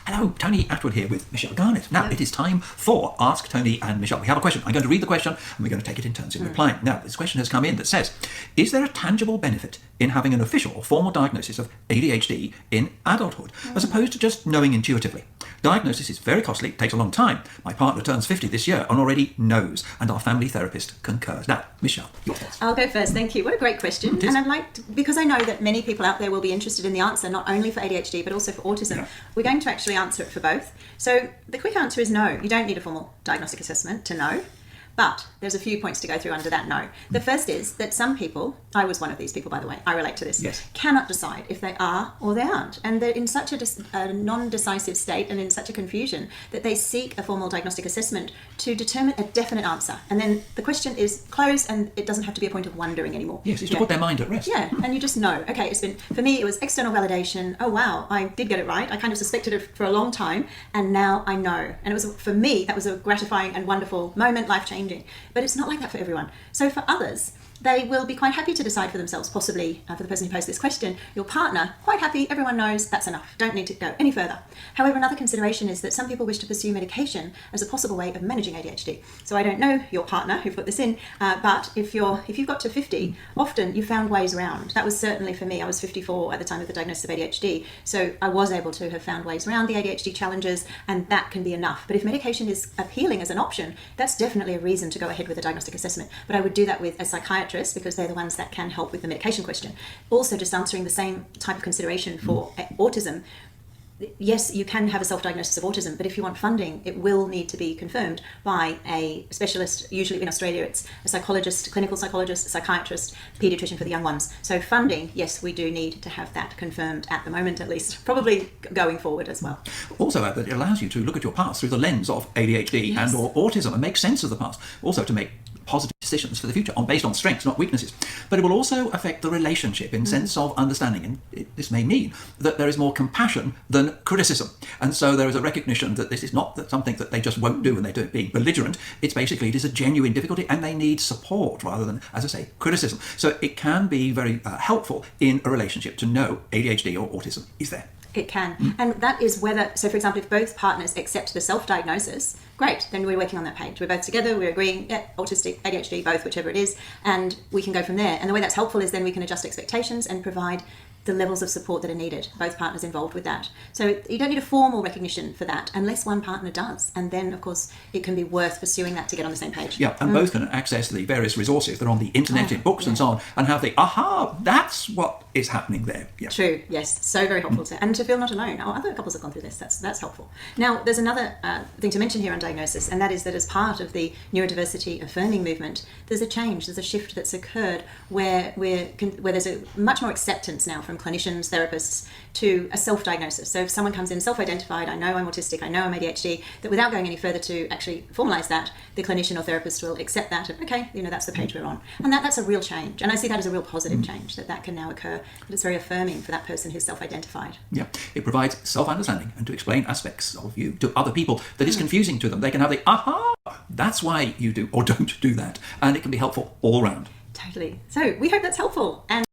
Hello, Tony Attwood here with Michelle Garnett. Now, it is time for Ask Tony and Michelle. We have a question. I'm going to read the question and we're going to take it in turns in replying. Now, this question has come in that says, is there a tangible benefit in having an official or formal diagnosis of ADHD in adulthood, as opposed to just knowing intuitively? Diagnosis is very costly, takes a long time. My partner turns 50 this year and already knows, and our family therapist concurs. Now, Michelle, your thoughts. I'll go first. Thank you. What a great question. And I'd like to, because I know that many people out there will be interested in the answer, not only for ADHD, but also for autism. We're going to actually answer it for both. So the quick answer is no. You don't need a formal diagnostic assessment to know. But there's a few points to go through under that no. The first is that some people, I was one of these people, by the way, I relate to this, cannot decide if they are or they aren't. And they're in such a non-decisive state and in such a confusion that they seek a formal diagnostic assessment to determine a definite answer. And then the question is closed and it doesn't have to be a point of wondering anymore. Yes, it's to put their mind at rest. Yeah, and you just know. Okay, it's been, for me, it was external validation. Oh, wow, I did get it right. I kind of suspected it for a long time and now I know. And it was, for me, that was a gratifying and wonderful moment, life-changing. But it's not like that for everyone. So for others, they will be quite happy to decide for themselves, possibly for the person who posed this question, your partner, quite happy, everyone knows that's enough, don't need to go any further. However, another consideration is that some people wish to pursue medication as a possible way of managing ADHD. So I don't know your partner who put this in, but if you've got to 50, often you found ways around. That was certainly for me. I was 54 at the time of the diagnosis of ADHD, so I was able to have found ways around the ADHD challenges, and that can be enough. But if medication is appealing as an option, that's definitely a reason to go ahead with a diagnostic assessment. But I would do that with a psychiatrist, because they're the ones that can help with the medication question. Also, just answering the same type of consideration for autism. Yes, you can have a self-diagnosis of autism, but if you want funding, it will need to be confirmed by a specialist. Usually in Australia, it's a psychologist, clinical psychologist, psychiatrist, paediatrician for the young ones. So funding, yes, we do need to have that confirmed at the moment, at least, probably going forward as well. Also, that it allows you to look at your past through the lens of ADHD and or autism and make sense of the past. Also to make positive decisions for the future based on strengths, not weaknesses. But it will also affect the relationship in sense of understanding, and this may mean that there is more compassion than criticism. And so there is a recognition that this is not something that they just won't do and they're being belligerent. It's basically, it is a genuine difficulty and they need support rather than, as I say, criticism. So it can be very helpful in a relationship to know ADHD or autism is there. It can. And that is whether, so for example, if both partners accept the self-diagnosis, great, then we're working on that page. We're both together, we're agreeing, yeah, autistic, ADHD, both, whichever it is, and we can go from there. And the way that's helpful is then we can adjust expectations and provide the levels of support that are needed, both partners involved with that. So you don't need a formal recognition for that unless one partner does. And then, of course, it can be worth pursuing that to get on the same page. Yeah, and both can access the various resources that are on the internet, in books and so on, and have the, aha, that's what is happening there. Yeah. True, yes, so very helpful to, and to feel not alone. Oh, other couples have gone through this, that's helpful. Now, there's another thing to mention here on diagnosis, and that is that as part of the neurodiversity affirming movement, there's a change, there's a shift that's occurred where there's a much more acceptance now from clinicians, therapists, to a self-diagnosis. So if someone comes in self-identified, I know I'm autistic, I know I'm ADHD, that without going any further to actually formalise that, the clinician or therapist will accept that and, okay, that's the page we're on. And that's a real change. And I see that as a real positive change, that can now occur, that it's very affirming for that person who's self-identified. Yeah, it provides self-understanding and to explain aspects of you to other people that is confusing to them. They can have the, aha, that's why you do or don't do that. And it can be helpful all round. Totally. So we hope that's helpful. And